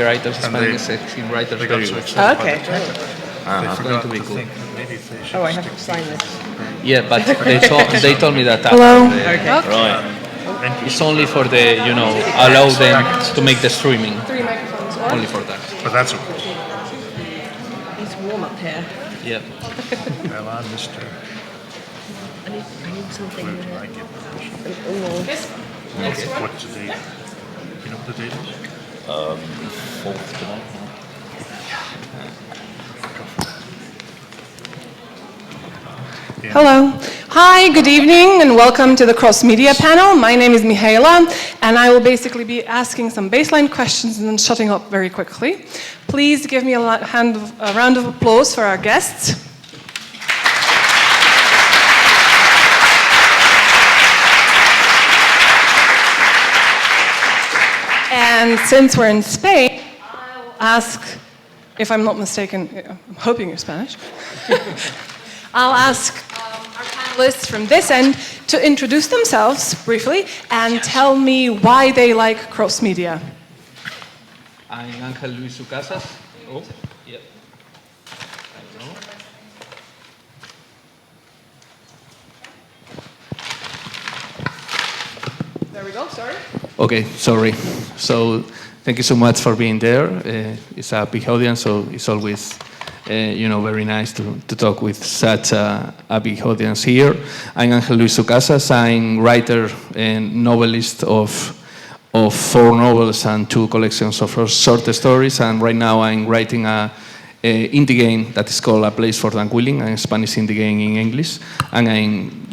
screenwriters, Spanish screenwriters very good. Okay. It's going to be cool. Oh, I have to sign this. Yeah, but they told me that. Hello. Right. It's only for the, allow them to make the streaming. 3 microphones. What? Only for that. But that's okay. It's warm up here. Yeah. Well, I'm Mr. I need something. I give permission. What's the date? You know what the date is? 4th tonight. Hello. Hi, good evening, and welcome to the Cross Media panel. My name is Mihaela, and I will basically be asking some baseline questions and then shutting up very quickly. Please give me a round of applause for our guests. And since we're in Spain, I will ask, if I'm not mistaken, I'm hoping you're Spanish. I'll ask our panelists from this end to introduce themselves briefly and tell me why they like cross-media. I'm Ángel Sucasas. Oh, yeah. There we go, sorry. Okay, sorry. So thank you so much for being there. It's a big audience, so it's always very nice to talk with such a big audience here. I'm Ángel Sucasas. I'm writer and novelist of 4 novels and 2 collections of short stories. And right now I'm writing a indie game that is called A Place for the Unwilling, a Spanish indie game in English. And I'm,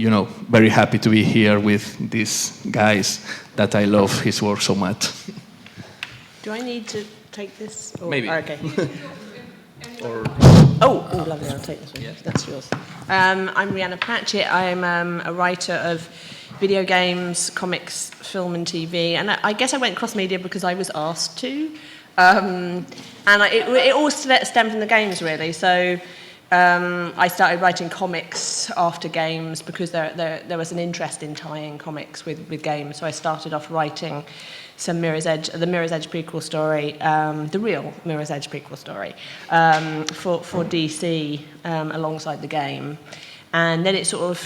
very happy to be here with these guys that I love his work so much. Do I need to take this? Or, Maybe. Okay. Oh, lovely, I'll take this one. Yeah. That's yours. I'm Rhianna Pratchett. I'm a writer of video games, comics, film and TV. And I guess I went cross-media because I was asked to. It all stemmed from the games, really. So I started writing comics after games because there was an interest in tying comics with games. So I started off writing the Mirror's Edge prequel story, the real Mirror's Edge prequel story, for DC alongside the game. And then it sort of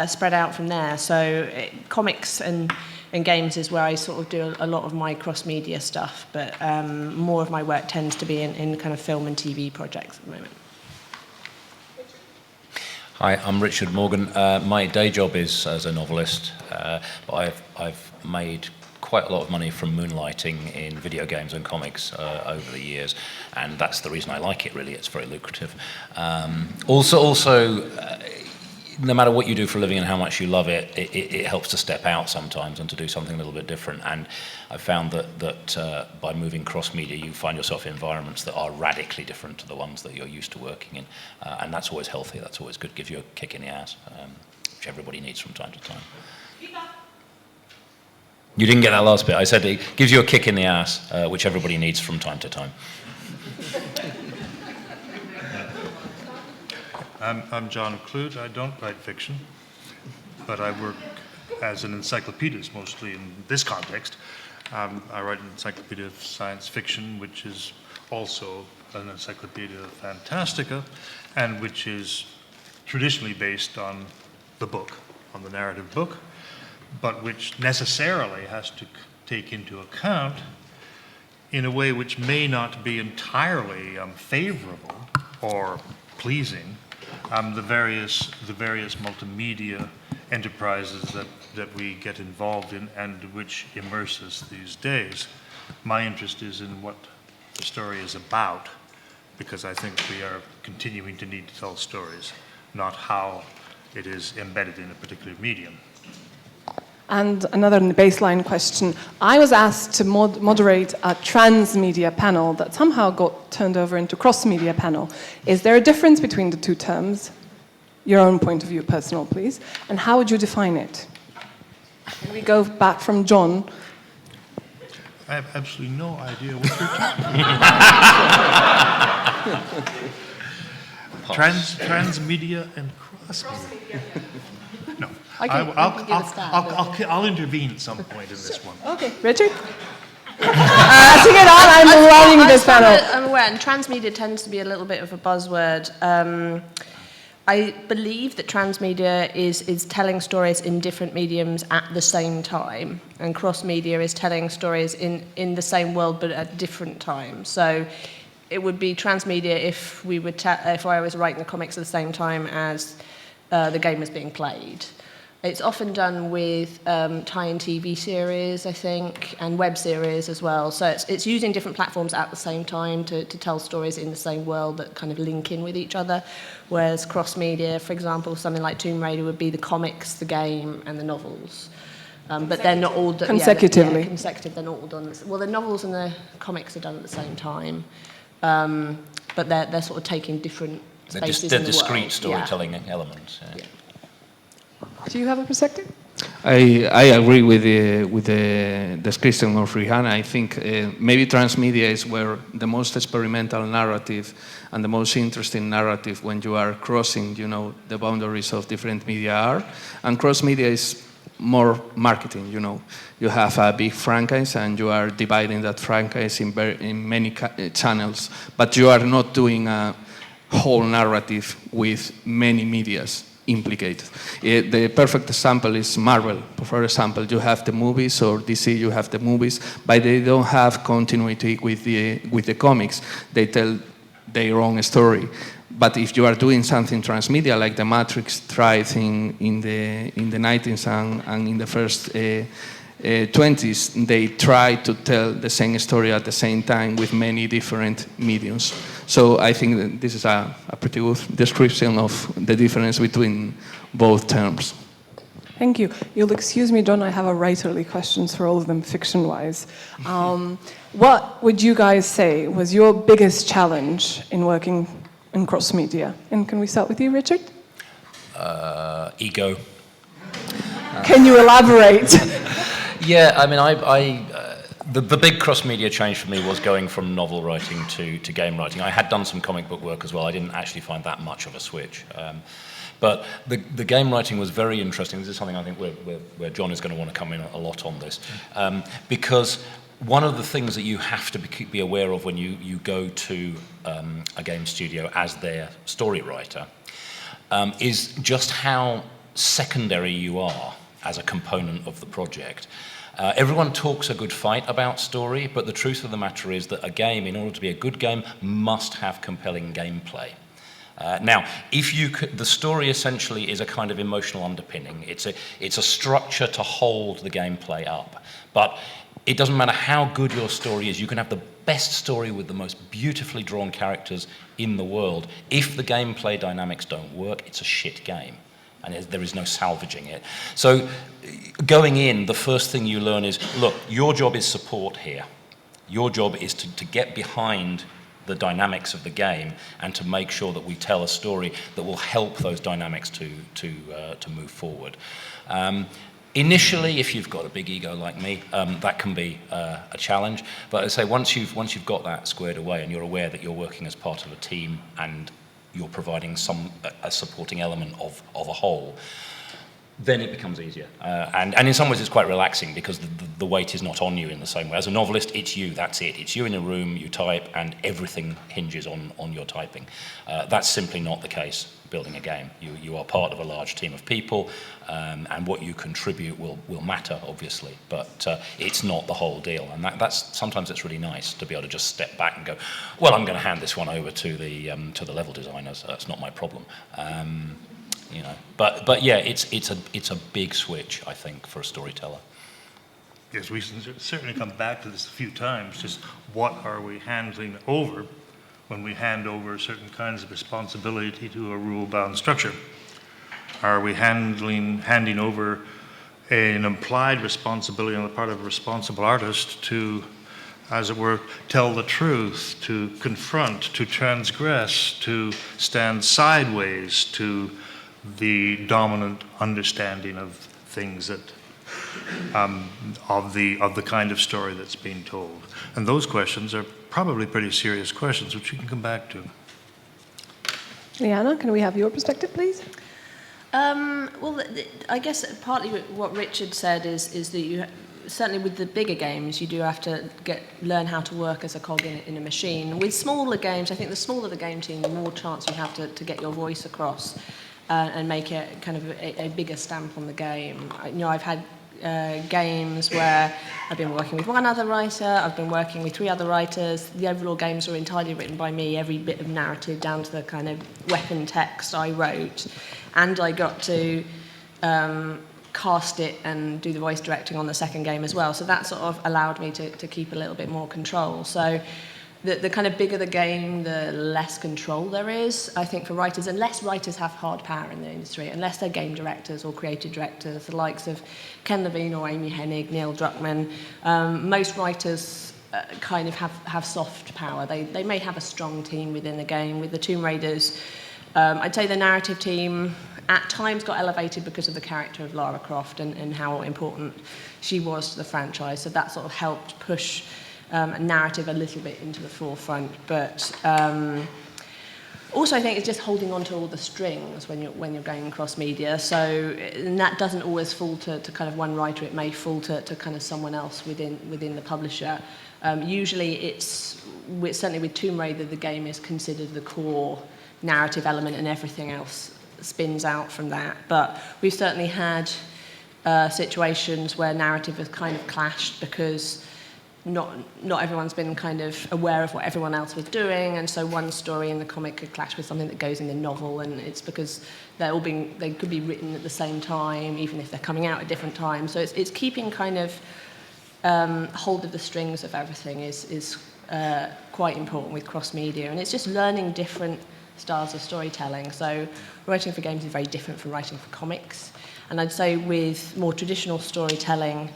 spread out from there. So comics and games is where I sort of do a lot of my cross-media stuff, but more of my work tends to be in kind of film and TV projects at the moment. Hi, I'm Richard Morgan. My day job is as a novelist, but I've made quite a lot of money from moonlighting in video games and comics over the years, and that's the reason I like it, really. It's very lucrative. Also, no matter what you do for a living and how much you love it, it helps to step out sometimes and to do something a little bit different. And I've found that by moving cross-media, you find yourself in environments that are radically different to the ones that you're used to working in. And that's always healthy, that's always good, gives you a kick in the ass, which everybody needs from time to time. You didn't get that last bit. I said it gives you a kick in the ass, which everybody needs from time to time. I'm John Clute. I don't write fiction, but I work as an encyclopedist, mostly in this context. I write an encyclopedia of science fiction, which is also an encyclopedia of fantastica, and which is traditionally based on the book, on the narrative book, but which necessarily has to take into account, in a way which may not be entirely favorable or pleasing, the various multimedia enterprises that we get involved in and which immerse us these days. My interest is in what the story is about, because I think we are continuing to need to tell stories, not how it is embedded in a particular medium. And another baseline question. I was asked to moderate a transmedia panel that somehow got turned over into cross-media panel. Is there a difference between the 2 terms? Your own point of view, personal, please. And how would you define it? Can we go back from John? I have absolutely no idea what you're talking about. Transmedia and cross-media. No. I'll intervene at some point in this one. Okay, Richard? Passing it on, I'm loving this panel. I'm aware, and transmedia tends to be a little bit of a buzzword. I believe that transmedia is telling stories in different mediums at the same time, and cross-media is telling stories in the same world but at different times. So it would be transmedia if I was writing the comics at the same time as the game was being played. It's often done with tie-in TV series, I think, and web series as well. So it's using different platforms at the same time to tell stories in the same world that kind of link in with each other. Whereas cross-media, for example, something like Tomb Raider would be the comics, the game, and the novels. But they're not all done consecutively. Consecutive. They're not all done. Well, the novels and the comics are done at the same time, but they're sort of taking different spaces They're in the discrete world. storytelling elements. Yeah. Do you have a perspective? I agree with the description of Rhianna. I think maybe transmedia is where the most experimental narrative and the most interesting narrative when you are crossing, the boundaries of different media are. And cross-media is more marketing, You have a big franchise and you are dividing that franchise in many channels, but you are not doing a whole narrative with many medias implicated. The perfect example is Marvel. For example, you have the movies, or DC, you have the movies, but they don't have continuity with the comics. They tell their own story. But if you are doing something transmedia, like the Matrix tried in the 90s and in the first 20s, they tried to tell the same story at the same time with many different mediums. So I think that this is a pretty good description of the difference between both terms. Thank you. You'll excuse me, John, I have a writerly questions for all of them, fiction-wise. What would you guys say was your biggest challenge in working in cross-media? And can we start with you, Richard? Ego. Can you elaborate? Yeah, I mean, the big cross-media change for me was going from novel writing to game writing. I had done some comic book work as well. I didn't actually find that much of a switch. But the game writing was very interesting. This is something I think where John is going to want to come in a lot on this. Because one of the things that you have to be aware of when you go to a game studio as their story writer is just how secondary you are as a component of the project. Everyone talks a good fight about story, but the truth of the matter is that a game, in order to be a good game, must have compelling gameplay. Now, the story essentially is a kind of emotional underpinning. It's a structure to hold the gameplay up. But it doesn't matter how good your story is. You can have the best story with the most beautifully drawn characters in the world. If the gameplay dynamics don't work, it's a shit game. And there is no salvaging it. So going in, the first thing you learn is, look, your job is support here. Your job is to get behind the dynamics of the game and to make sure that we tell a story that will help those dynamics to move forward. Initially, if you've got a big ego like me, that can be a challenge. But I say once you've got that squared away and you're aware that you're working as part of a team and you're providing a supporting element of a whole, then it becomes easier. And in some ways it's quite relaxing because the weight is not on you in the same way. As a novelist, it's you, that's it. It's you in a room, you type, and everything hinges on your typing. That's simply not the case building a game. You are part of a large team of people, and what you contribute will matter, obviously, but it's not the whole deal. And sometimes it's really nice to be able to just step back and go, well, I'm going to hand this one over to the level designers. That's not my problem. But yeah, it's a big switch, I think, for a storyteller. Yes, we certainly come back to this a few times. Just what are we handling over when we hand over certain kinds of responsibility to a rule-bound structure? Are we handing over an implied responsibility on the part of a responsible artist to, as it were, tell the truth, to confront, to transgress, to stand sideways to the dominant understanding of things that of the kind of story that's being told? And those questions are probably pretty serious questions, which we can come back to. Rhianna, can we have your perspective, please? Well, I guess partly what Richard said is that certainly with the bigger games, you do have to learn how to work as a cog in a machine. With smaller games, I think the smaller the game team, the more chance you have to get your voice across and make it kind of a bigger stamp on the game. I've had games where I've been working with one other writer, I've been working with 3 other writers. The overall games were entirely written by me, every bit of narrative down to the kind of weapon text I wrote. And I got to cast it and do the voice directing on the second game as well. So that sort of allowed me to keep a little bit more control. So the kind of bigger the game, the less control there is, I think, for writers. Unless writers have hard power in the industry, unless they're game directors or creative directors, the likes of Ken Levine or Amy Hennig, Neil Druckmann, most writers kind of have soft power. They may have a strong team within the game. With the Tomb Raiders, I'd say the narrative team at times got elevated because of the character of Lara Croft and how important she was to the franchise. So that sort of helped push narrative a little bit into the forefront. But also I think it's just holding on to all the strings when you're going cross media. So and that doesn't always fall to kind of one writer. It may fall to kind of someone else within the publisher. Usually it's certainly with Tomb Raider, the game is considered the core narrative element and everything else spins out from that. But we've certainly had situations where narrative has kind of clashed because not everyone's been kind of aware of what everyone else was doing, and so one story in the comic could clash with something that goes in the novel, and it's because they could be written at the same time, even if they're coming out at different times. So it's keeping kind of hold of the strings of everything is quite important with cross media, and it's just learning different styles of storytelling. So writing for games is very different from writing for comics, and I'd say with more traditional storytelling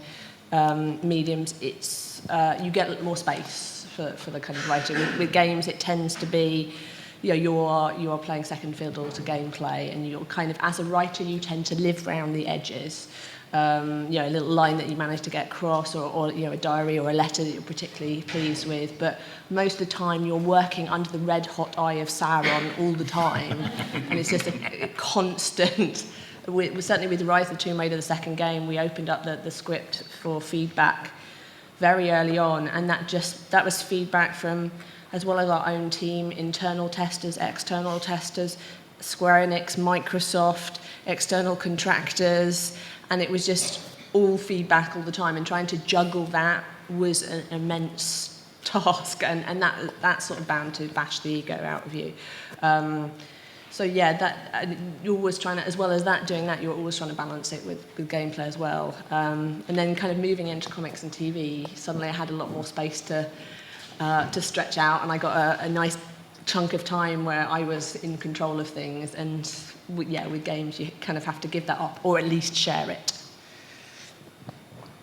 mediums, it's you get more space for the kind of writing. With games, it tends to be, you are playing second fiddle to gameplay, and you're kind of, as a writer, you tend to live around the edges. A little line that you manage to get across, or a diary or a letter that you're particularly pleased with. But most of the time, you're working under the red hot eye of Sauron all the time, and it's just a constant. Certainly with Rise of the Tomb Raider, the second game, we opened up the script for feedback very early on, and that was feedback from, as well as our own team, internal testers, external testers, Square Enix, Microsoft, external contractors, and it was just all feedback all the time, and trying to juggle that was an immense task, and that's sort of bound to bash the ego out of you. So yeah, that you're always trying to, as well as doing that, you're always trying to balance it with gameplay as well. And then kind of moving into comics and TV, suddenly I had a lot more space to stretch out, and I got a nice chunk of time where I was in control of things. And with games, you kind of have to give that up, or at least share it.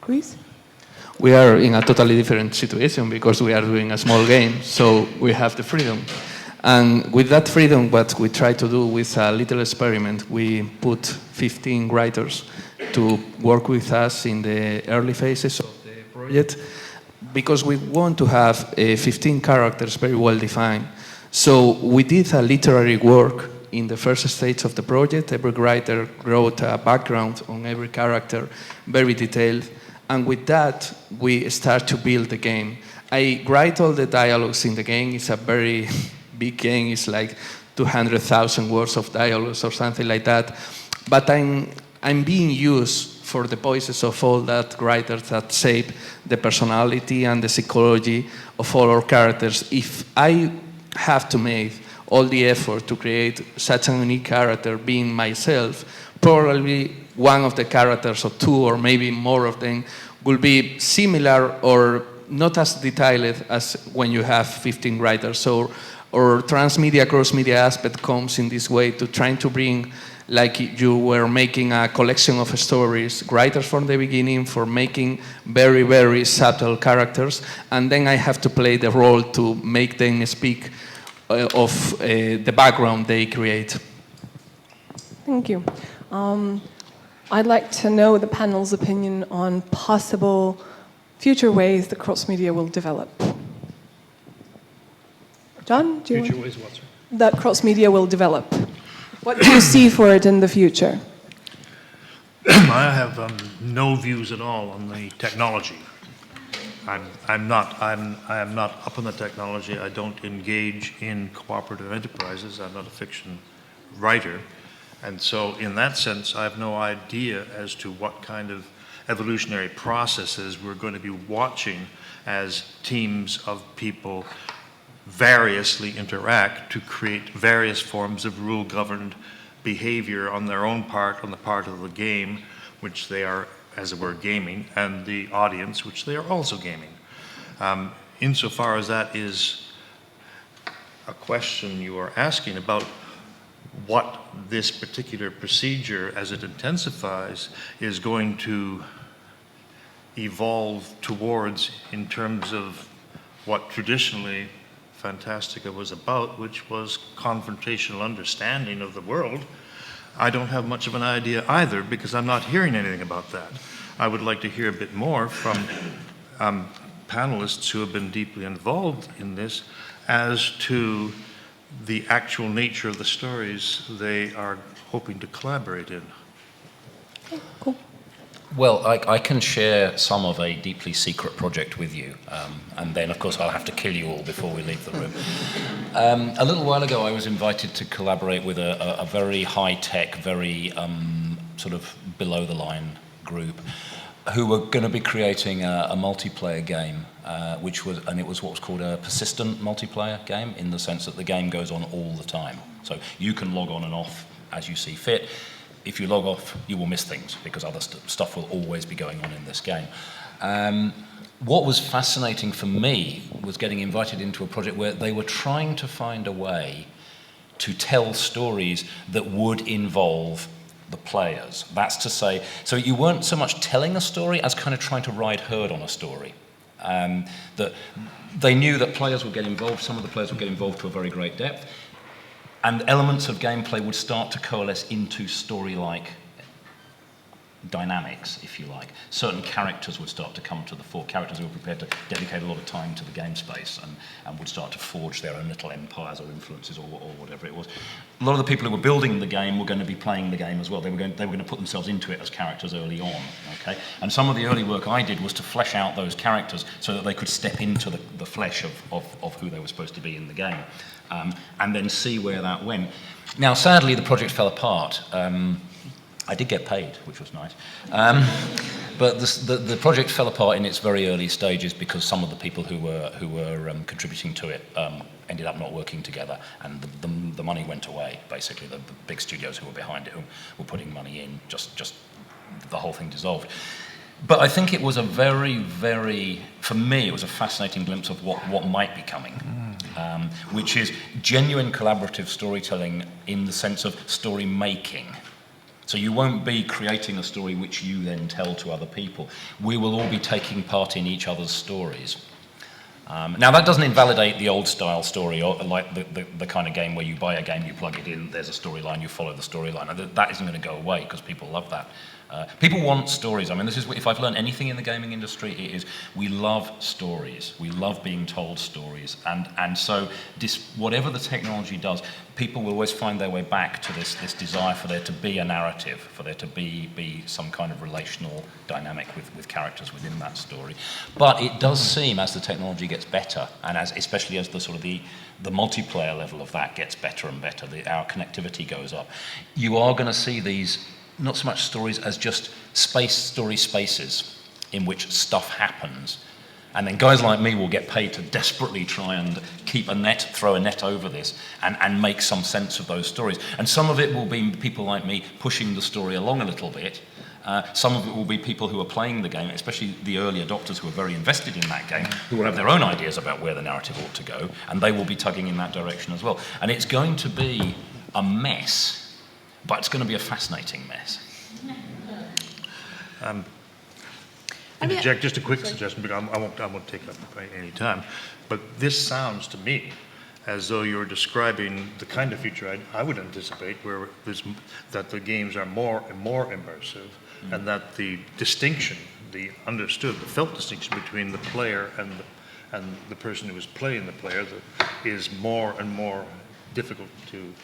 Chris? We are in a totally different situation because we are doing a small game, so we have the freedom. And with that freedom, what we try to do with a little experiment, we put 15 writers to work with us in the early phases of the project, because we want to have 15 characters very well defined. So we did a literary work in the first stage of the project. Every writer wrote a background on every character, very detailed. And with that, we start to build the game. I write all the dialogues in the game. It's a very big game. It's like 200,000 words of dialogues or something like that. But I'm being used for the voices of all that writers that shape the personality and the psychology of all our characters. If I have to make all the effort to create such a unique character being myself, probably one of the characters or two or maybe more of them will be similar or not as detailed as when you have 15 writers. So our transmedia, cross-media aspect comes in this way, to trying to bring, like you were making a collection of stories, writers from the beginning for making very, very subtle characters, and then I have to play the role to make them speak of the background they create. Thank you. I'd like to know the panel's opinion on possible future ways that cross-media will develop. John, do you Future ways what, sir? that cross-media will develop? What do you see for it in the future? I have no views at all on the technology. I am not up on the technology. I don't engage in cooperative enterprises. I'm not a fiction writer. And so in that sense, I have no idea as to what kind of evolutionary processes we're going to be watching as teams of people variously interact to create various forms of rule-governed behavior on their own part, on the part of the game, which they are, as it were, gaming, and the audience, which they are also gaming. Insofar as that is a question you are asking about what this particular procedure, as it intensifies, is going to evolve towards in terms of what traditionally Fantastica was about, which was confrontational understanding of the world, I don't have much of an idea either, because I'm not hearing anything about that. I would like to hear a bit more from panelists who have been deeply involved in this as to the actual nature of the stories they are hoping to collaborate in. Okay, cool. Well, I can share some of a deeply secret project with you, and then, of course, I'll have to kill you all before we leave the room. A little while ago, I was invited to collaborate with a very high-tech, very sort of below-the-line group who were going to be creating a multiplayer game, it was what was called a persistent multiplayer game, in the sense that the game goes on all the time. So you can log on and off as you see fit. If you log off, you will miss things, because other stuff will always be going on in this game. What was fascinating for me was getting invited into a project where they were trying to find a way to tell stories that would involve the players. That's to say, so you weren't so much telling a story as kind of trying to ride herd on a story. That they knew that players would get involved, some of the players would get involved to a very great depth, and elements of gameplay would start to coalesce into story-like dynamics, if you like. Certain characters would start to come to the fore, characters who were prepared to dedicate a lot of time to the game space and would start to forge their own little empires or influences or whatever it was. A lot of the people who were building the game were going to be playing the game as well. They were going to put themselves into it as characters early on, okay? And some of the early work I did was to flesh out those characters so that they could step into the flesh of who they were supposed to be in the game, and then see where that went. Now, sadly, the project fell apart. I did get paid, which was nice. But the project fell apart in its very early stages because some of the people who were contributing to it ended up not working together, and the money went away. Basically, the big studios who were behind it, who were putting money in, just the whole thing dissolved. But I think it was a for me, it was a fascinating glimpse of what might be coming. Which is genuine collaborative storytelling in the sense of story making. So you won't be creating a story which you then tell to other people. We will all be taking part in each other's stories. Now, that doesn't invalidate the old style story, or like the kind of game where you buy a game, you plug it in, there's a storyline, you follow the storyline. That isn't going to go away because people love that. People want stories. I mean, this is, if I've learned anything in the gaming industry, it is we love stories. We love being told stories. And so whatever the technology does, people will always find their way back to this desire for there to be a narrative, for there to be some kind of relational dynamic with characters within that story. But it does seem, as the technology gets better, and especially as the sort of the multiplayer level of that gets better and better, our connectivity goes up, you are going to see these not so much stories as just story spaces in which stuff happens. And then guys like me will get paid to desperately try and throw a net over this and make some sense of those stories. And some of it will be people like me pushing the story along a little bit. Some of it will be people who are playing the game, especially the early adopters who are very invested in that game, who will have their own ideas about where the narrative ought to go, and they will be tugging in that direction as well. And it's going to be a mess, but it's going to be a fascinating mess. Interject just a quick suggestion, but I won't take up any time. But this sounds to me as though you're describing the kind of future I would anticipate, where that the games are more and more immersive, and that the distinction, the felt distinction between the player and the person who is playing the player is more and more difficult to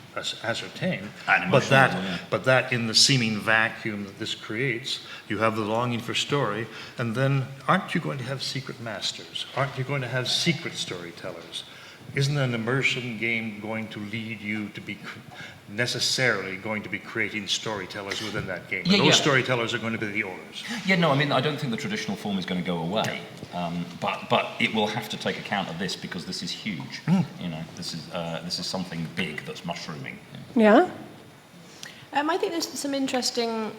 ascertain. And But that, emotional, yeah. but that in the seeming vacuum that this creates, you have the longing for story, and then aren't you going to have secret masters? Aren't you going to have secret storytellers? Isn't an immersion game going to lead you to be necessarily going to be creating storytellers within that game? And those storytellers are going to be the owners. Yeah, no, I mean, I don't think the traditional form is going to go away, but it will have to take account of this because this is huge. You know, this is something big that's mushrooming. Yeah? I think there's some interesting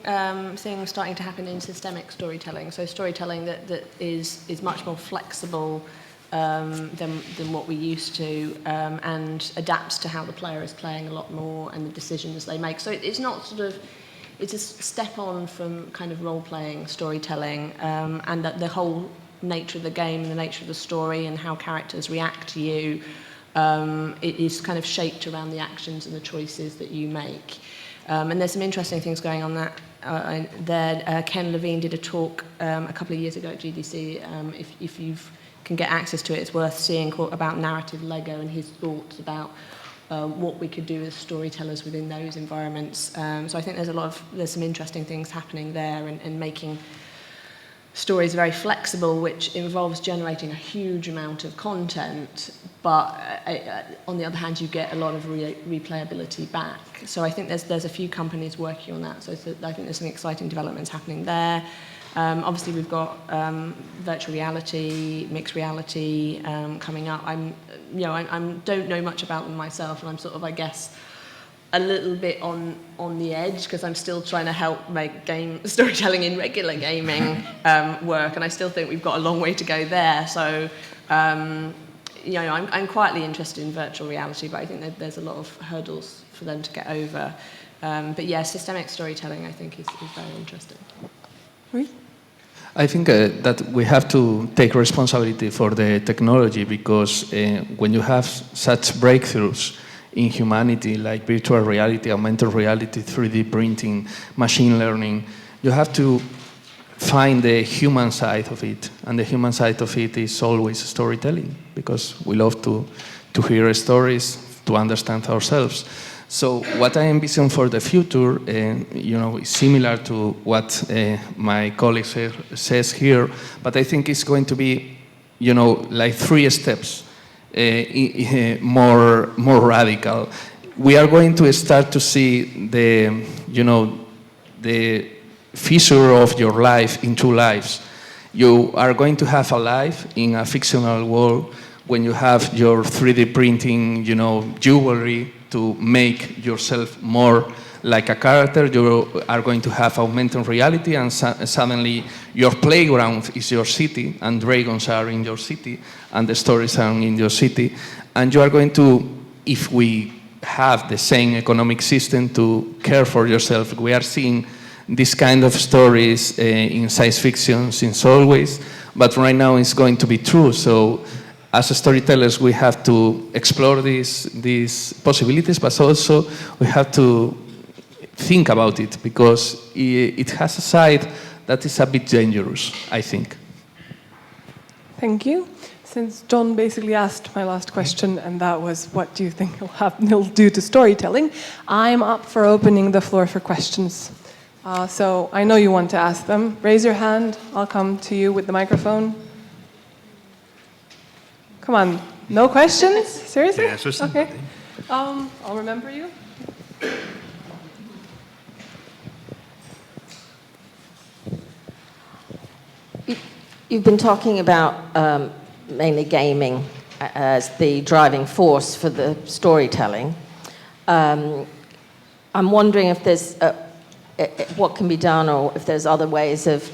things starting to happen in systemic storytelling. So storytelling that is much more flexible than what we used to, and adapts to how the player is playing a lot more and the decisions they make. So it's not sort of, it's a step on from kind of role-playing storytelling, and that the whole nature of the game and the nature of the story and how characters react to you, it is kind of shaped around the actions and the choices that you make. And there's some interesting things going on there. Ken Levine did a talk a couple of years ago at GDC. If you can get access to it, it's worth seeing, about narrative Lego and his thoughts about what we could do as storytellers within those environments. So I think there's some interesting things happening there, and making stories very flexible, which involves generating a huge amount of content, but on the other hand, you get a lot of replayability back. So I think there's a few companies working on that. So I think there's some exciting developments happening there. Obviously, we've got virtual reality, mixed reality coming up. I don't know much about them myself, and I'm sort of, I guess, a little bit on the edge because I'm still trying to help make game storytelling in regular gaming work, and I still think we've got a long way to go there. So, I'm quietly interested in virtual reality, but I think there's a lot of hurdles for them to get over. But yeah, systemic storytelling, I think, is very interesting. Oui? I think that we have to take responsibility for the technology, because when you have such breakthroughs in humanity, like virtual reality, augmented reality, 3D printing, machine learning, you have to find the human side of it. And the human side of it is always storytelling, because we love to hear stories, to understand ourselves. So what I envision for the future, is similar to what my colleague says here, but I think it's going to be, like 3 steps more radical. We are going to start to see the fissure of your life in 2 lives. You are going to have a life in a fictional world when you have your 3D printing, jewelry to make yourself more like a character. You are going to have augmented reality, and suddenly your playground is your city, and dragons are in your city, and the stories are in your city. And you are going to, if we have the same economic system, to care for yourself. We are seeing this kind of stories in science fiction since always, but right now it's going to be true. So as storytellers, we have to explore these possibilities, but also we have to think about it, because it has a side that is a bit dangerous, I think. Thank you. Since John basically asked my last question, and that was, what do you think he'll do to storytelling, I'm up for opening the floor for questions. So I know you want to ask them. Raise your hand. I'll come to you with the microphone. Come on, no questions? Seriously? Yeah, so okay. I'll remember you. You've been talking about mainly gaming as the driving force for the storytelling. I'm wondering if there's what can be done, or if there's other ways of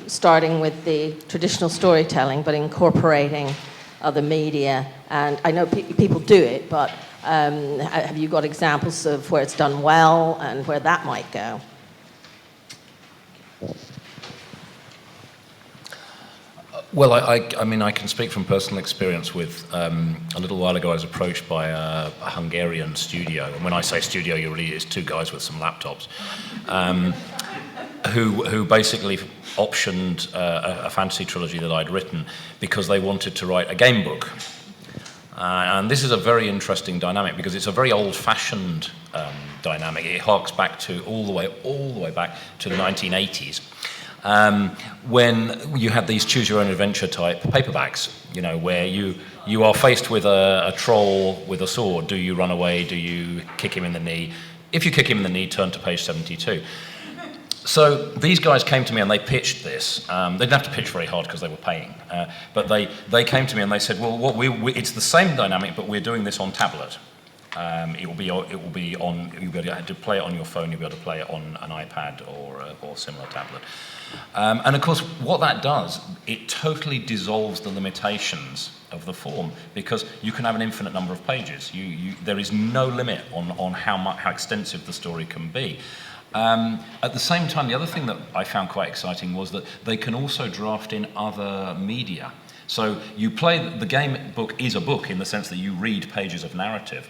starting with the traditional storytelling but incorporating other media. And I know people do it, but have you got examples of where it's done well and where that might go? Well, I mean, I can speak from personal experience with, a little while ago I was approached by a Hungarian studio, and when I say studio, it's 2 guys with some laptops, who basically optioned a fantasy trilogy that I'd written because they wanted to write a game book. And this is a very interesting dynamic because it's a very old-fashioned dynamic. It harks back to all the way back to the 1980s, when you had these choose-your-own-adventure type paperbacks. You know, where you are faced with a troll with a sword. Do you run away? Do you kick him in the knee? If you kick him in the knee, turn to page 72. So these guys came to me and they pitched this. They didn't have to pitch very hard because they were paying, but they came to me and they said, "Well, it's the same dynamic, but we're doing this on tablet. It will be on. You'll be able to play it on your phone. You'll be able to play it on an iPad or similar tablet." And of course, what that does, it totally dissolves the limitations of the form, because you can have an infinite number of pages. There is no limit on how extensive the story can be. At the same time, the other thing that I found quite exciting was that they can also draft in other media. So you play, the game book is a book in the sense that you read pages of narrative.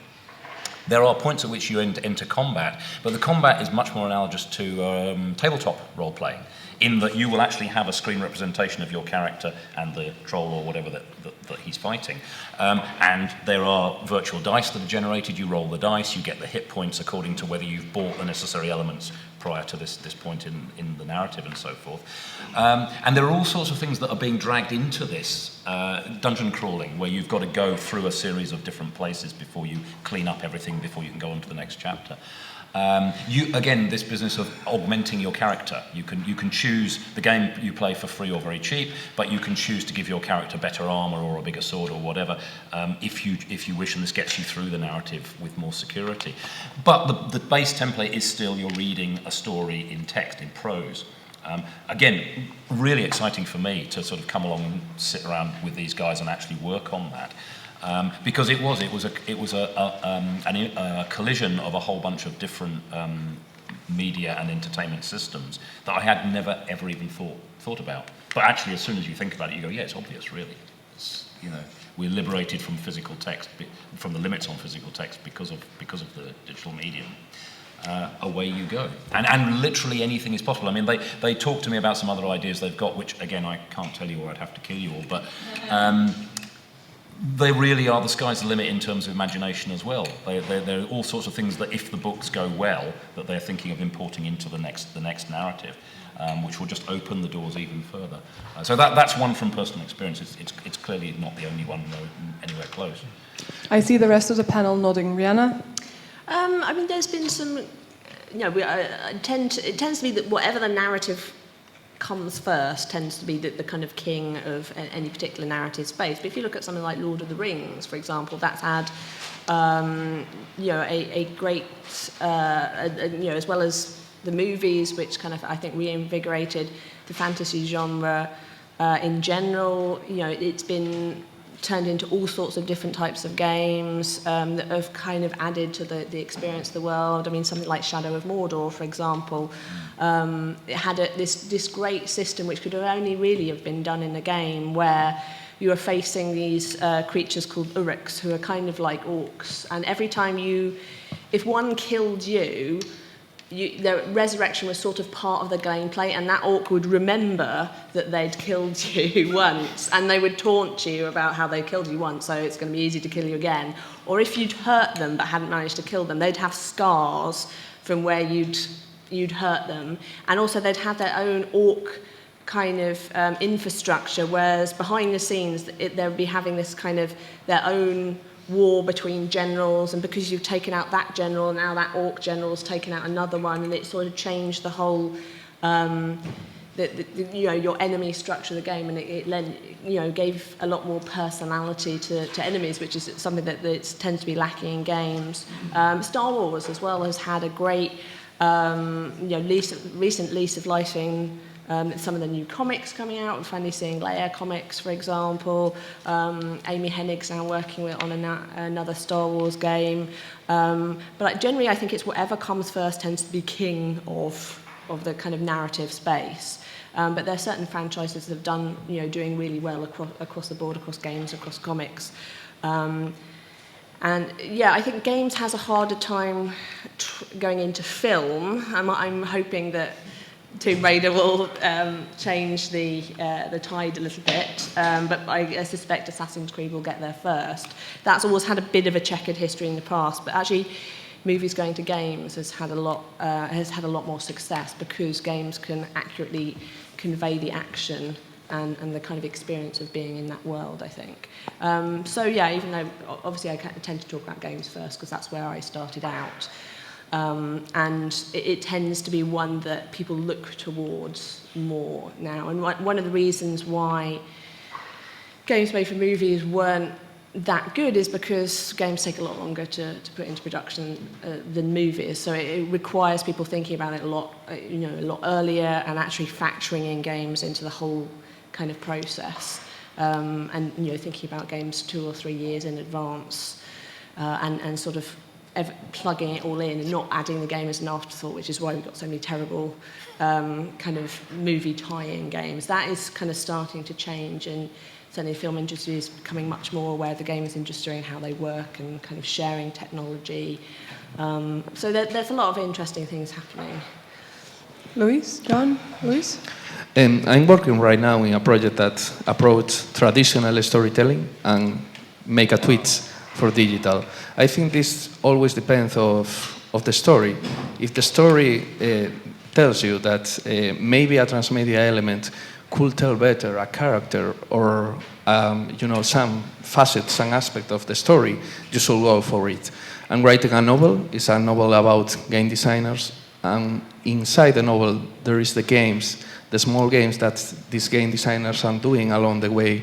There are points at which you enter combat, but the combat is much more analogous to tabletop role-playing, in that you will actually have a screen representation of your character and the troll or whatever that he's fighting. And there are virtual dice that are generated. You roll the dice, you get the hit points according to whether you've bought the necessary elements prior to this point in the narrative and so forth. And there are all sorts of things that are being dragged into this. Dungeon crawling, where you've got to go through a series of different places before you clean up everything, before you can go on to the next chapter. Again, this business of augmenting your character. You can choose the game you play for free or very cheap, but you can choose to give your character better armor or a bigger sword or whatever, if you wish, and this gets you through the narrative with more security. But the base template is still you're reading a story in text, in prose. Again, really exciting for me to sort of come along and sit around with these guys and actually work on that. Because it was a collision of a whole bunch of different media and entertainment systems that I had never ever even thought about. But actually, as soon as you think about it, you go, yeah, it's obvious, really. We're liberated from physical text, from the limits on physical text because of the digital medium. Away you go, and literally anything is possible. I mean, they talk to me about some other ideas they've got, which again I can't tell you or I'd have to kill you all, but. They really are, the sky's the limit in terms of imagination as well. There are all sorts of things that, if the books go well, that they're thinking of importing into the next narrative, which will just open the doors even further. So that's one from personal experience. It's clearly not the only one anywhere close. I see the rest of the panel nodding. Rhianna? I mean, there's been some, it tends to be that whatever the narrative comes first tends to be the kind of king of any particular narrative space. But if you look at something like Lord of the Rings, for example, that's had a great as well as the movies, which kind of I think reinvigorated the fantasy genre in general. It's been turned into all sorts of different types of games that have kind of added to the experience of the world. I mean, something like Shadow of Mordor, for example, it had this great system which could only really have been done in a game, where you are facing these creatures called Uruks, who are kind of like orcs, and every time if one killed you, their resurrection was sort of part of the gameplay, and that orc would remember that they'd killed you once, and they would taunt you about how they killed you once, so it's going to be easy to kill you again. Or if you'd hurt them but hadn't managed to kill them, they'd have scars from where you'd hurt them, and also they'd have their own orc kind of infrastructure, whereas behind the scenes they'd be having this kind of their own war between generals, and because you've taken out that general, now that orc general's taken out another one, and it sort of changed the whole your enemy structure of the game, and it gave a lot more personality to enemies, which is something that tends to be lacking in games. Star Wars as well has had a great recent lease of life in some of the new comics coming out. We're finally seeing Leia comics, for example. Amy Hennig's now working on another Star Wars game. But generally, I think it's whatever comes first tends to be king of the kind of narrative space. But there are certain franchises that have done, doing really well across the board, across games, across comics. And I think games has a harder time going into film. I'm hoping that Tomb Raider will change the tide a little bit, but I suspect Assassin's Creed will get there first. That's always had a bit of a checkered history in the past, but actually movies going to games has had a lot more success because games can accurately convey the action and the kind of experience of being in that world, I think. So yeah, even though obviously I tend to talk about games first because that's where I started out. And it tends to be one that people look towards more now. And one of the reasons why games made for movies weren't that good is because games take a lot longer to put into production than movies. So it requires people thinking about it a lot earlier and actually factoring in games into the whole kind of process. And thinking about games 2 or 3 years in advance and sort of plugging it all in and not adding the game as an afterthought, which is why we've got so many terrible kind of movie tie-in games. That is kind of starting to change, and certainly the film industry is becoming much more aware of the games industry and how they work and kind of sharing technology. So there's a lot of interesting things happening. Luis? John? Luis? I'm working right now in a project that approaches traditional storytelling and make a twist for digital. I think this always depends of the story. If the story tells you that maybe a transmedia element could tell better a character or some facet, some aspect of the story, you should go for it. And writing a novel is a novel about game designers, and inside the novel there is the games, the small games that these game designers are doing along the way.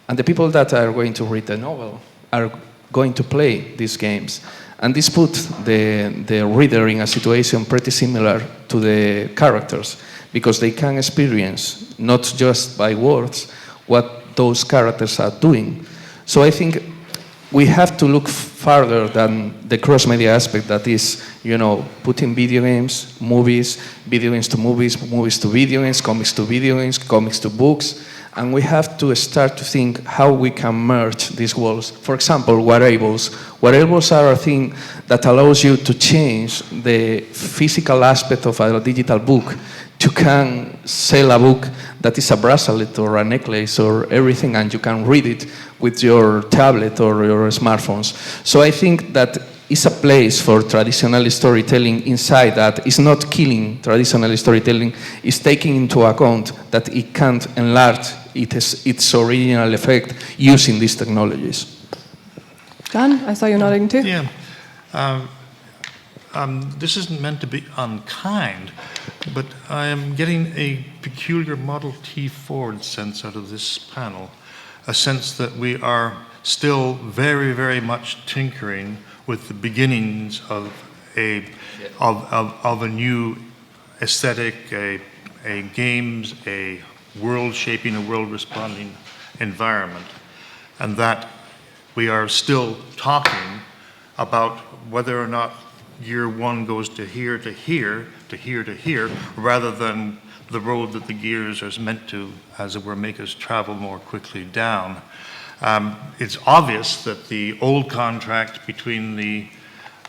And the people that are going to read the novel are going to play these games. And this puts the reader in a situation pretty similar to the characters, because they can experience, not just by words, what those characters are doing. So I think we have to look farther than the cross-media aspect that is, putting video games, movies, video games to movies, movies to video games, comics to video games, comics to books. And we have to start to think how we can merge these worlds. For example, wearables. Wearables are a thing that allows you to change the physical aspect of a digital book. You can sell a book that is a bracelet or a necklace or everything, and you can read it with your tablet or your smartphones. So I think that is a place for traditional storytelling inside that is not killing traditional storytelling, is taking into account that it can't enlarge its original effect using these technologies. John, I saw you nodding too. Yeah. This isn't meant to be unkind, but I am getting a peculiar Model T Ford sense out of this panel, a sense that we are still very, very much tinkering with the beginnings of a new aesthetic, a games, a world shaping, a world responding environment, and that we are still talking about whether or not year one goes to here, to here, to here, to here, rather than the road that the gears are meant to, as it were, make us travel more quickly down. It's obvious that the old contract between the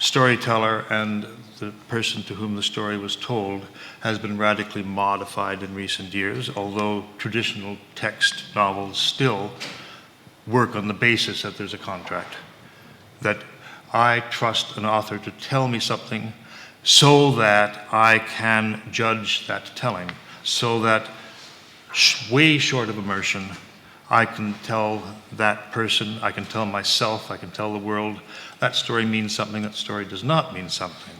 storyteller and the person to whom the story was told has been radically modified in recent years, although traditional text novels still work on the basis that there's a contract, that I trust an author to tell me something so that I can judge that telling, so that way short of immersion, I can tell that person, I can tell myself, I can tell the world, that story means something, that story does not mean something.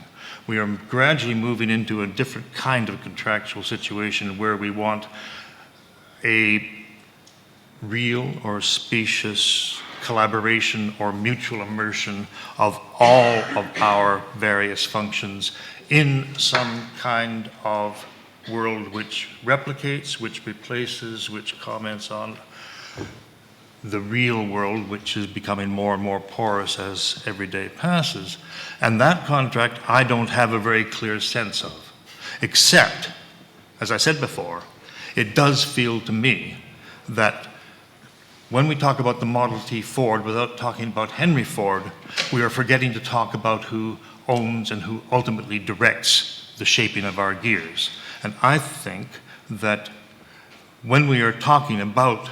We are gradually moving into a different kind of contractual situation where we want a real or specious collaboration or mutual immersion of all of our various functions in some kind of world which replicates, which replaces, which comments on the real world, which is becoming more and more porous as every day passes. And that contract I don't have a very clear sense of, except, as I said before, it does feel to me that when we talk about the Model T Ford without talking about Henry Ford, we are forgetting to talk about who owns and who ultimately directs the shaping of our gears. And I think that when we are talking about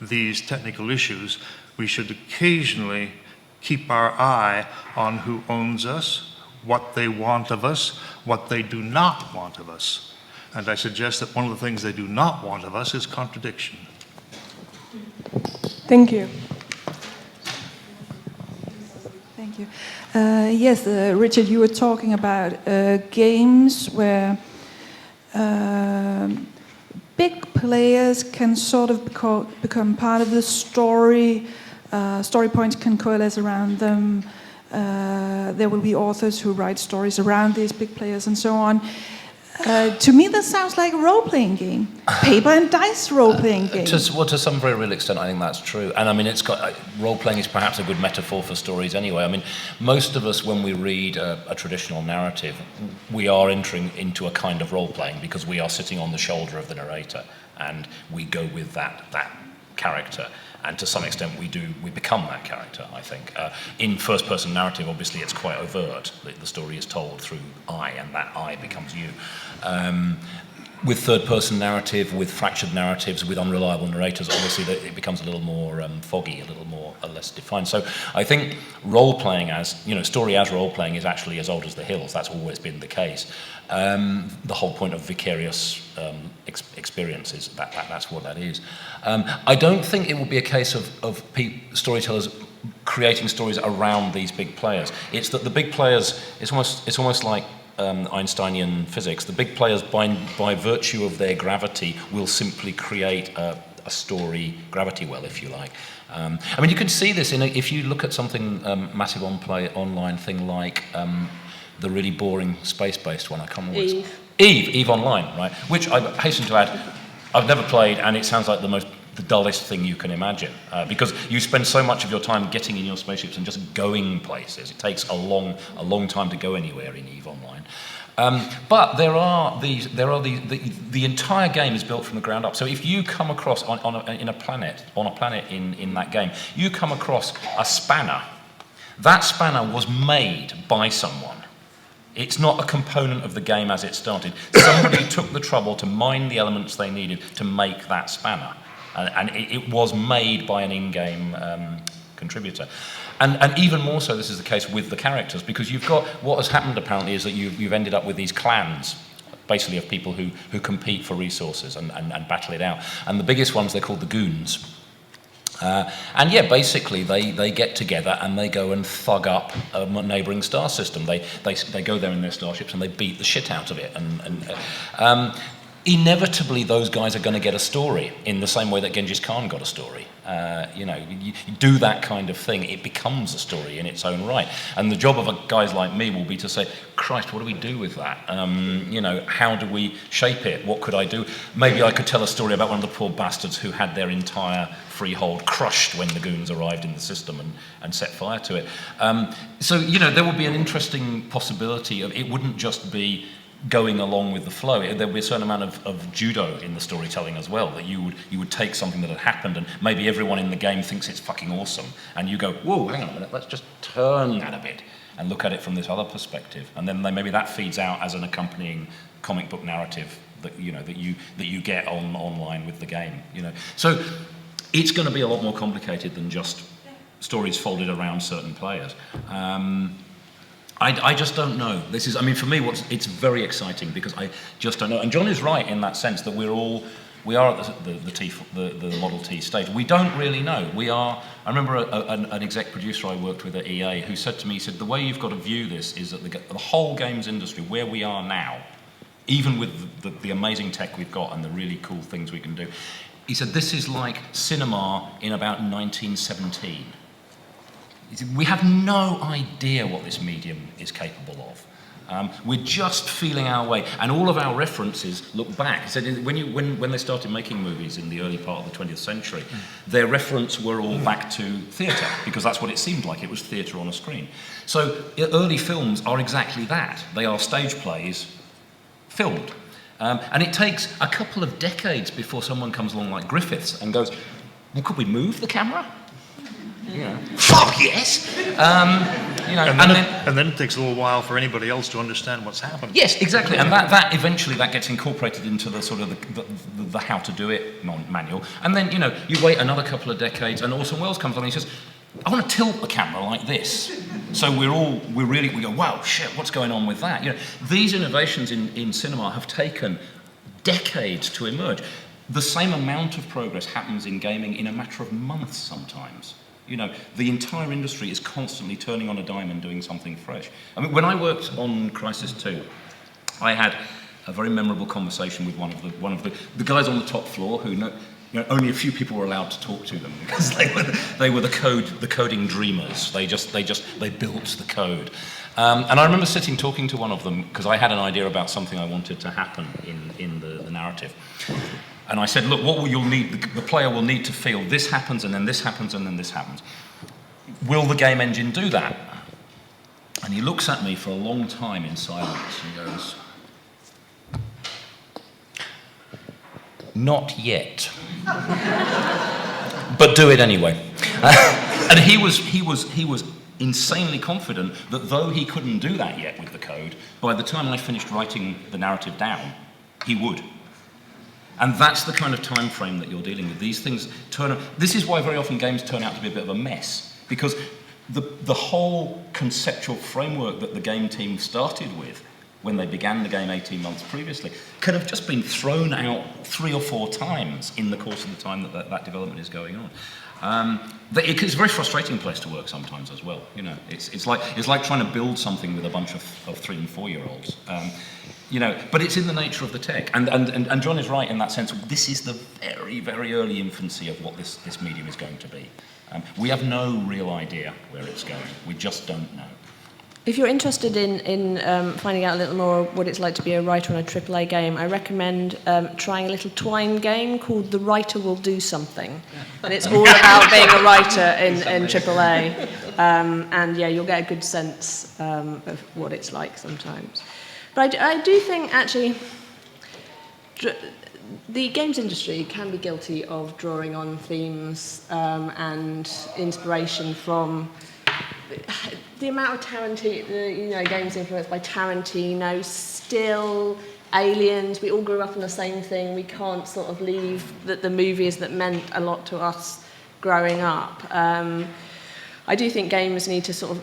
these technical issues, we should occasionally keep our eye on who owns us, what they want of us, what they do not want of us. And I suggest that one of the things they do not want of us is contradiction. Thank you. Thank you. Yes, Richard, you were talking about games where big players can sort of become part of the story. Story points can coalesce around them. There will be authors who write stories around these big players and so on. To me, that sounds like a role-playing game. Paper and dice role-playing game. To some very real extent, I think that's true. And I mean, role-playing is perhaps a good metaphor for stories anyway. I mean, most of us, when we read a traditional narrative, we are entering into a kind of role-playing because we are sitting on the shoulder of the narrator and we go with that character. And to some extent, we become that character, I think. In first-person narrative, obviously, it's quite overt. The story is told through I, and that I becomes you. With third-person narrative, with fractured narratives, with unreliable narrators, obviously, it becomes a little more foggy, a little more less defined. So I think role-playing story as role-playing is actually as old as the hills. That's always been the case. The whole point of vicarious experiences, that's what that is. I don't think it will be a case of storytellers creating stories around these big players. It's that the big players, it's almost like Einsteinian physics. The big players, by virtue of their gravity, will simply create a story gravity well, if you like. I mean, you can see this if you look at something massive online thing like the really boring space-based one. I can't remember. Eve Online, right? Which I hasten to add, I've never played, and it sounds like the dullest thing you can imagine, because you spend so much of your time getting in your spaceships and just going places. It takes a long time to go anywhere in Eve Online. But the entire game is built from the ground up. So if you come across on a planet in that game, you come across a spanner. That spanner was made by someone. It's not a component of the game as it started. Somebody took the trouble to mine the elements they needed to make that spanner. And it was made by an in-game contributor. And even more so, this is the case with the characters, because you've got, what has happened apparently is that you've ended up with these clans, basically of people who compete for resources and battle it out. And the biggest ones, they're called the goons. And yeah, basically they get together and they go and thug up a neighbouring star system. They go there in their starships and they beat the shit out of it. And inevitably, those guys are going to get a story in the same way that Genghis Khan got a story. You do that kind of thing, it becomes a story in its own right. And the job of guys like me will be to say, Christ, what do we do with that? How do we shape it? What could I do? Maybe I could tell a story about one of the poor bastards who had their entire freehold crushed when the goons arrived in the system and set fire to it. There would be an interesting possibility of, it wouldn't just be going along with the flow. There would be a certain amount of judo in the storytelling as well, that you would take something that had happened and maybe everyone in the game thinks it's fucking awesome, and you go, whoa, hang on a minute, let's just turn that a bit and look at it from this other perspective, and then maybe that feeds out as an accompanying comic book narrative that you get online with the game. So it's going to be a lot more complicated than just stories folded around certain players. I just don't know. For me, it's very exciting because I just don't know. And John is right in that sense that we are at the Model T stage. We don't really know. I remember an exec producer I worked with at EA who said to me, he said, the way you've got to view this is that the whole games industry, where we are now, even with the amazing tech we've got and the really cool things we can do, he said, this is like cinema in about 1917. We have no idea what this medium is capable of. We're just feeling our way, and all of our references look back. So when they started making movies in the early part of the 20th century, their reference were all back to theatre, because that's what it seemed like. It was theatre on a screen. So early films are exactly that. They are stage plays filmed. And it takes a couple of decades before someone comes along like Griffiths and goes, well, could we move the camera? Fuck yes! You know, and then it takes a little while for anybody else to understand what's happened. Yes, exactly, and that eventually that gets incorporated into the sort of the how to do it manual, and then you wait another couple of decades, and Orson Welles comes on and he says, I want to tilt the camera like this. So we go, wow, shit, what's going on with that? These innovations in cinema have taken decades to emerge. The same amount of progress happens in gaming in a matter of months sometimes. The entire industry is constantly turning on a dime and doing something fresh. I mean, when I worked on Crisis 2, I had a very memorable conversation with one of the guys on the top floor who only a few people were allowed to talk to them because they were the coding dreamers. They built the code. And I remember talking to one of them because I had an idea about something I wanted to happen in the narrative. And I said, look, what you'll need, the player will need to feel this happens and then this happens and then this happens. Will the game engine do that? And he looks at me for a long time in silence and goes, not yet. But do it anyway. And he was insanely confident that though he couldn't do that yet with the code, by the time I finished writing the narrative down, he would. And that's the kind of time frame that you're dealing with. These things this is why very often games turn out to be a bit of a mess, because the whole conceptual framework that the game team started with when they began the game 18 months previously could have just been thrown out 3 or 4 times in the course of the time that development is going on. It's a very frustrating place to work sometimes as well. It's like trying to build something with a bunch of 3 and 4-year-olds. But it's in the nature of the tech. And John is right in that sense. This is the very, very early infancy of what this medium is going to be. We have no real idea where it's going. We just don't know. If you're interested in finding out a little more what it's like to be a writer on a AAA game, I recommend trying a little Twine game called The Writer Will Do Something. And it's all about being a writer in AAA. And yeah, you'll get a good sense of what it's like sometimes. But I do think, actually, the games industry can be guilty of drawing on themes and inspiration from the amount of Tarantino, games influenced by Tarantino, still Aliens. We all grew up on the same thing. We can't sort of leave the movies that meant a lot to us growing up. I do think games need to sort of,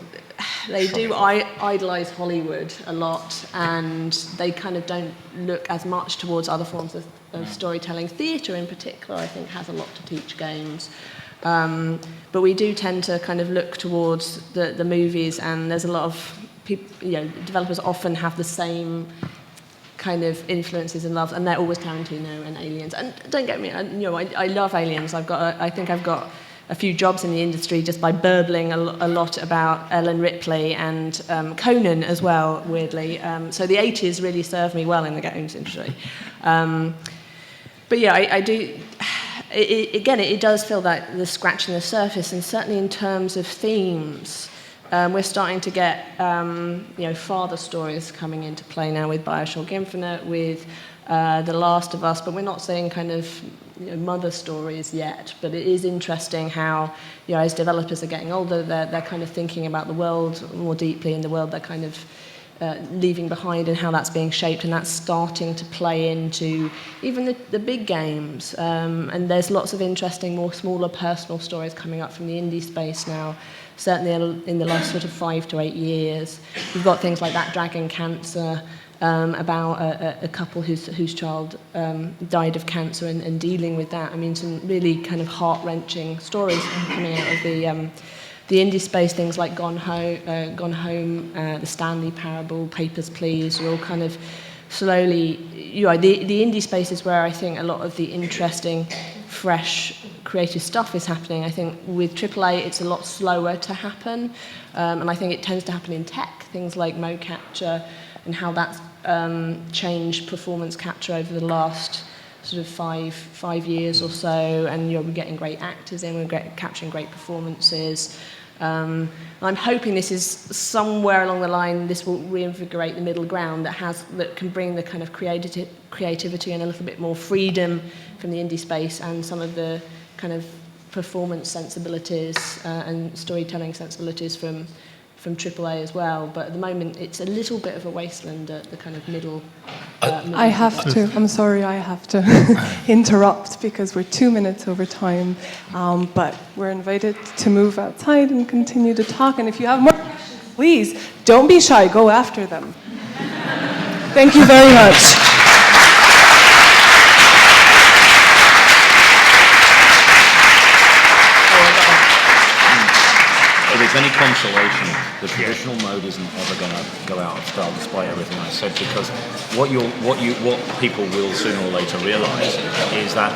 they do idolise Hollywood a lot, and they kind of don't look as much towards other forms of storytelling. Theatre in particular, I think, has a lot to teach games. But we do tend to kind of look towards the movies, and there's a lot of people, developers often have the same kind of influences and love, and they're always Tarantino and Aliens. And don't get me, I love Aliens. I think I've got a few jobs in the industry just by burbling a lot about Ellen Ripley and Conan as well, weirdly. So the 80s really served me well in the games industry. But yeah, I do. It does feel like the scratching the surface, and certainly in terms of themes, we're starting to get father stories coming into play now with BioShock Infinite, with The Last of Us, but we're not seeing kind of mother stories yet. But it is interesting how as developers are getting older, they're kind of thinking about the world more deeply, and the world they're kind of leaving behind, and how that's being shaped, and that's starting to play into even the big games. And there's lots of interesting, more smaller personal stories coming up from the indie space now, certainly in the last sort of 5 to 8 years. We've got things like That Dragon Cancer, about a couple whose child died of cancer and dealing with that. I mean, some really kind of heart-wrenching stories coming out of the indie space. Things like Gone Home, The Stanley Parable, Papers, Please, are all kind of slowly, the indie space is where I think a lot of the interesting, fresh, creative stuff is happening. I think with AAA, it's a lot slower to happen, and I think it tends to happen in tech, things like mode capture, and how that's changed performance capture over the last sort of five years or so, and we're getting great actors in, we're capturing great performances. I'm hoping this is somewhere along the line, this will reinvigorate the middle ground that can bring the kind of creativity and a little bit more freedom from the indie space, and some of the kind of performance sensibilities and storytelling sensibilities from AAA as well, but at the moment it's a little bit of a wasteland at the kind of middle. I have to, I'm sorry, I have to interrupt because we're 2 minutes over time, but we're invited to move outside and continue to talk, and if you have more questions, please, don't be shy, go after them. Thank you very much. If it's any consolation, the traditional mode isn't ever going to go out of style despite everything I said, because what people will sooner or later realise is that,